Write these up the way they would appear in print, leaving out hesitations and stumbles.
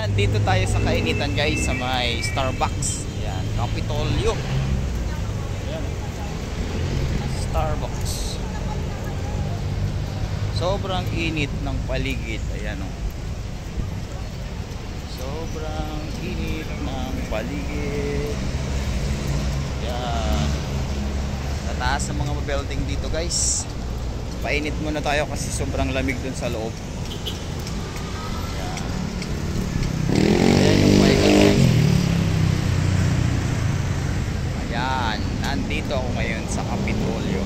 Nandito tayo sa kainitan guys, sa may Starbucks. Ayan, Capitolio. Ayan. Starbucks. Sobrang init ng paligid. Ayan o. Sobrang init ng paligid. Ayan. Tataas ng mga building dito guys. Painit muna tayo kasi sobrang lamig dun sa loob. Ayan, nandito ako ngayon sa Capitolio.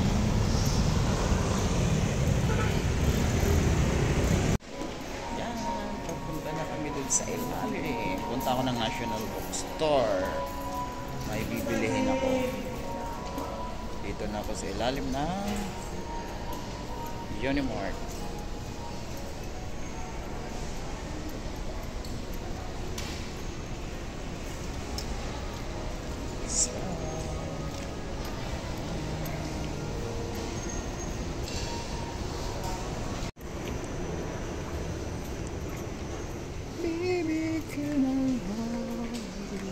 Ayan, papunta na kami dun sa ilalim. Punta ako ng National Bookstore. May bibilihin ako. Dito na ako sa ilalim ng Unimart. Baby, can I hold you?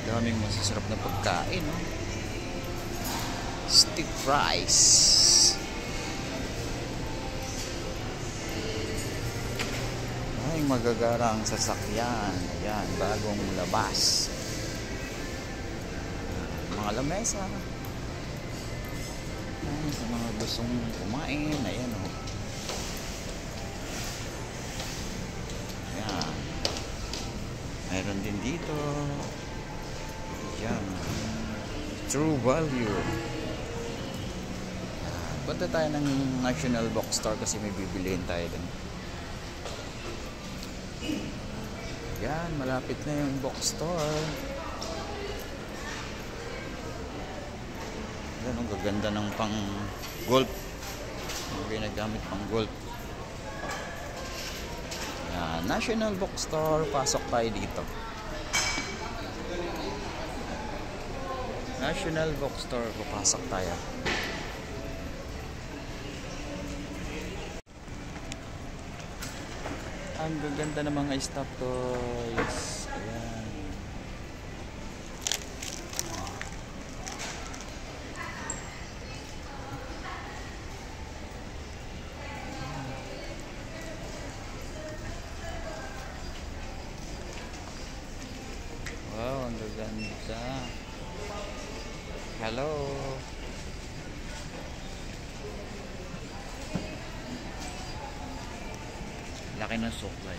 Daming masasarap na pagkain, no? Stick fries. Ay, magagarang sasakyan. Ayan, bagong labas. Mga lamesa. Ayan, sa mga gustong kumain. Ayan, o. Ayan. Mayroon din dito. Yan. True value. Punta tayo ng National Bookstore kasi may bibilihin tayo dun. Yan, malapit na yung bookstore. Yan, ang gaganda ng pang golf. Ang ginagamit pang golf. Yan, National Bookstore. Pasok tayo dito. National Bookstore, papasok tayo. Ang gaganda ng mga stop toys. Ayan. Wow, ang gaganda. Hello. Laki ng supply.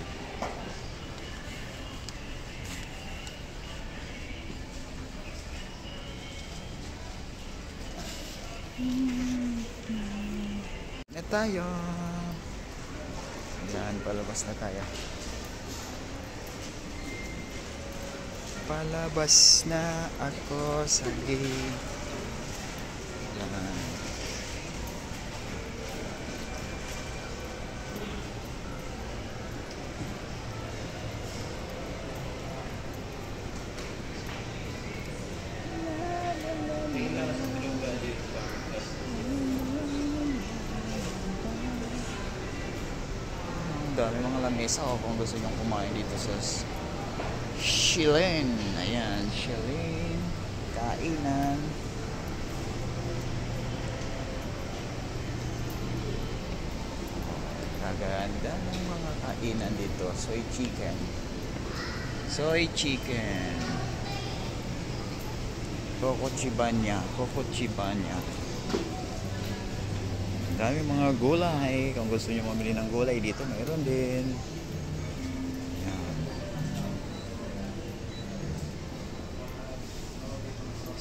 Na tayo. Yan, palabas na tayo. Palabas na ako sa gate. Yan. Dami mga lamesa kung gusto nyo kumain dito sa Shilin. Ayan, Shilin. Kainan. Kaganda ng mga kainan dito. Soy chicken. Soy chicken. Coco chibanya. Coco chibanya. Dami mga gulay. Kung gusto nyo mamili ng gulay dito, mayroon din.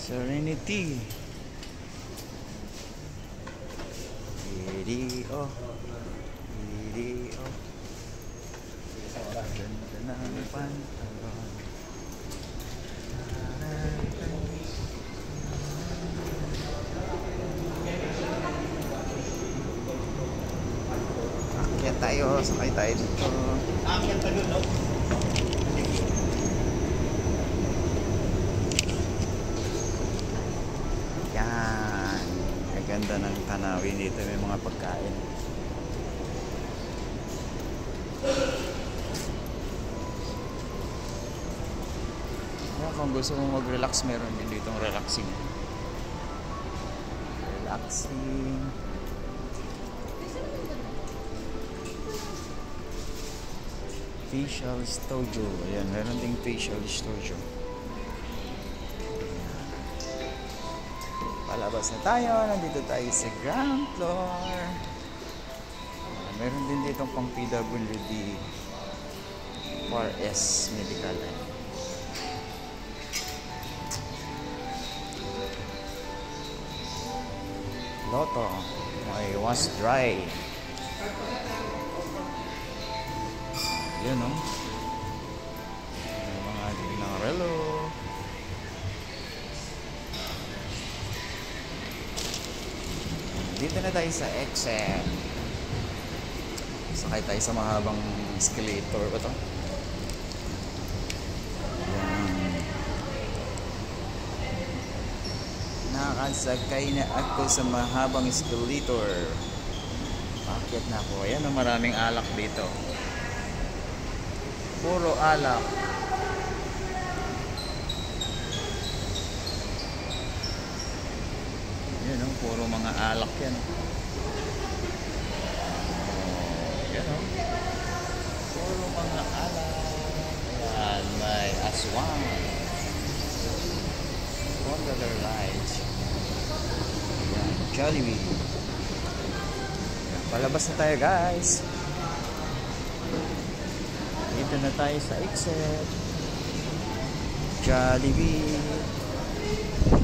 Serenity. Video. Video. Ganda ng pantalon. Akyat tayo, sakay tayo dito. Akyat tayo, no? Yan. Ang ganda ng tanawin dito, may mga pagkain. Kung gusto mong mag-relax, meron din ditong relaxing. Relaxing. Facial studio. Ayan, meron ding facial studio. Palabas na tayo. Nandito tayo sa ground floor. Meron din ditong pang PWD 4S Medical. Lotto, may wash dry. Yan, no? May mga ng relo. Dito na tayo sa exit. Sakay tayo sa mahabang escalator ba to? Nakasakay na ako sa mahabang escalator. Bakit na ako? Ayan, maraming alak dito. Puro alak. Ayan, puro mga alak yan. Ayan, puro mga alak. Ayan, may aswang. Gondola Lights. Ayan, Jollibee. Ayan, palabas na tayo, guys. Dito na tayo sa exit. Jollibee.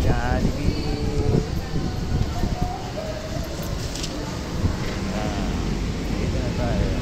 Jollibee. Ayan, dito na tayo.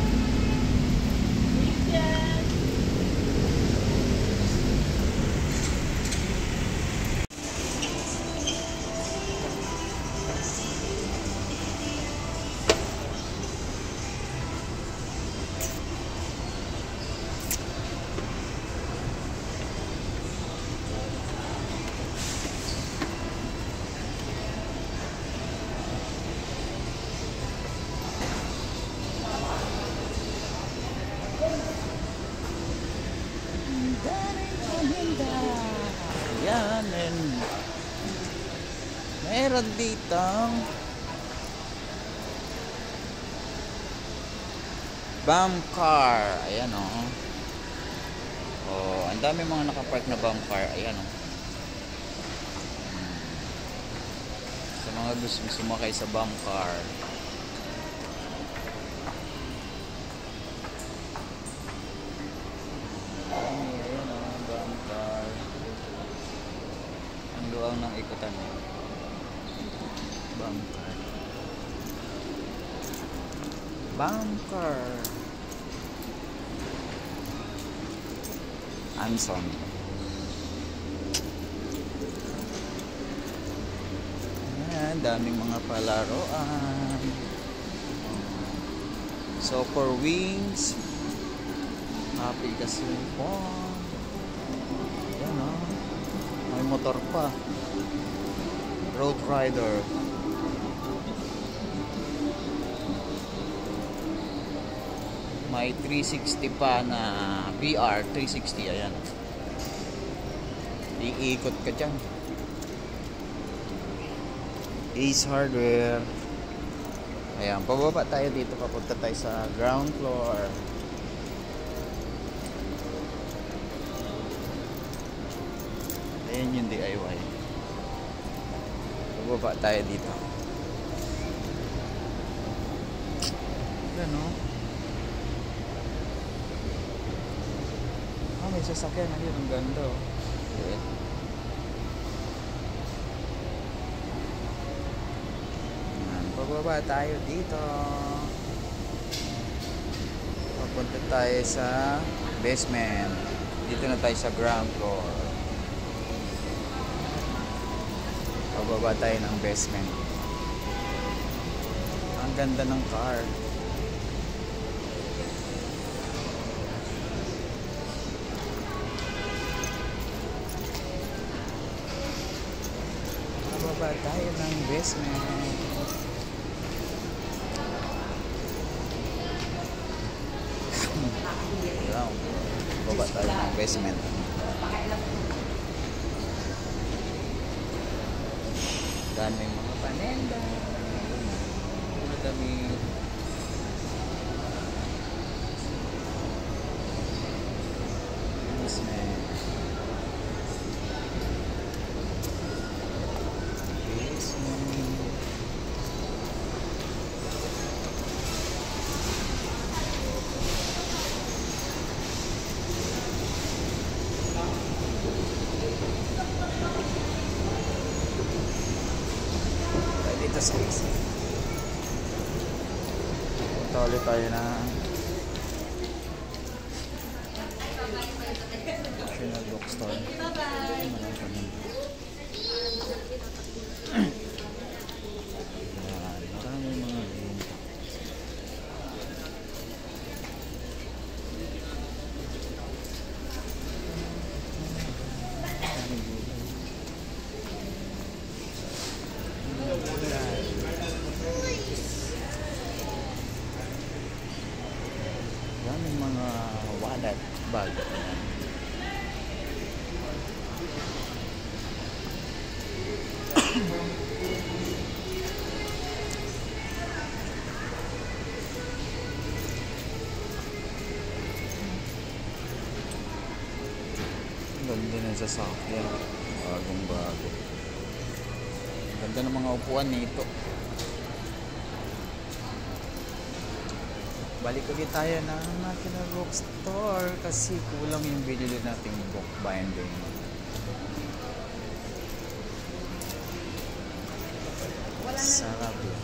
Ayan, and meron ditong bum car. Ayan, oh. Oh, ang dami mga nakapark na bum car. Ayan, oh. Sa mga gusto sumakay sa bum car. Luang ng ikutan mo. Bunker. Bunker. Anson. Ayan, daming mga palaroan. Soccer wings. Happy Kasimpon. Ayan, oh. May motor pa. Road Rider. May 360 pa na VR 360. Ayan. Iikot ka dyan. Ace Hardware. Ayan, pababa tayo dito. Papunta tayo sa ground floor. Ayan yung DIY. Bababa tayo dito. Ayan, o. Ah, may sasakyan. Ayan, ang ganda, o. Okay. Ayan, pababa tayo dito. Papunta tayo sa Basement. Dito na tayo sa ground floor. Pababa tayo ng basement. Ang ganda ng car. Pababa tayo ng basement. Ground floor. Pababa tayo ng basement. Daming mga panenda. Madami. Basement. Dito sa isa. Punta ulit tayo na National Bookstore. Maraming mga room. Daming mga wallet, bag. Ganda ng sasakyan. Bagong bago. Ganda ng mga upuan nito. Balik ulit tayo ng National Bookstore kasi kulang yung binili nating book binding. Sarap yun.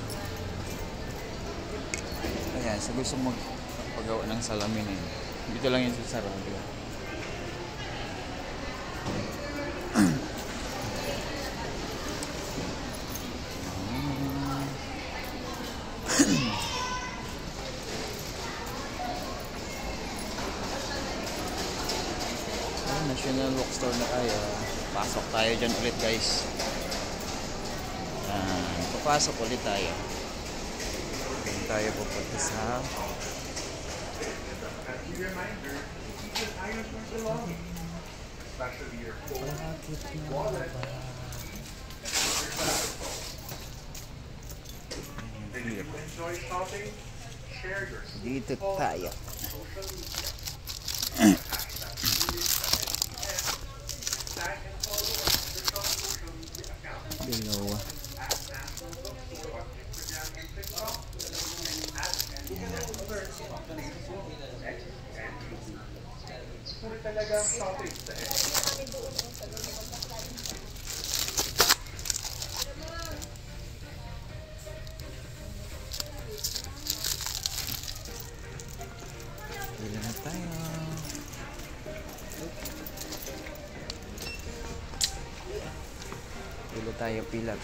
Ayan, so gusto magpagawa ng salamin eh. Dito lang yun sa Sarabia. National Bookstore na tayo. Pasok tayo dyan ulit guys. Papasok ulit tayo. Doon tayo pupunta sa dito tayo. Below. Dito na tayo. Pila tayo, pila.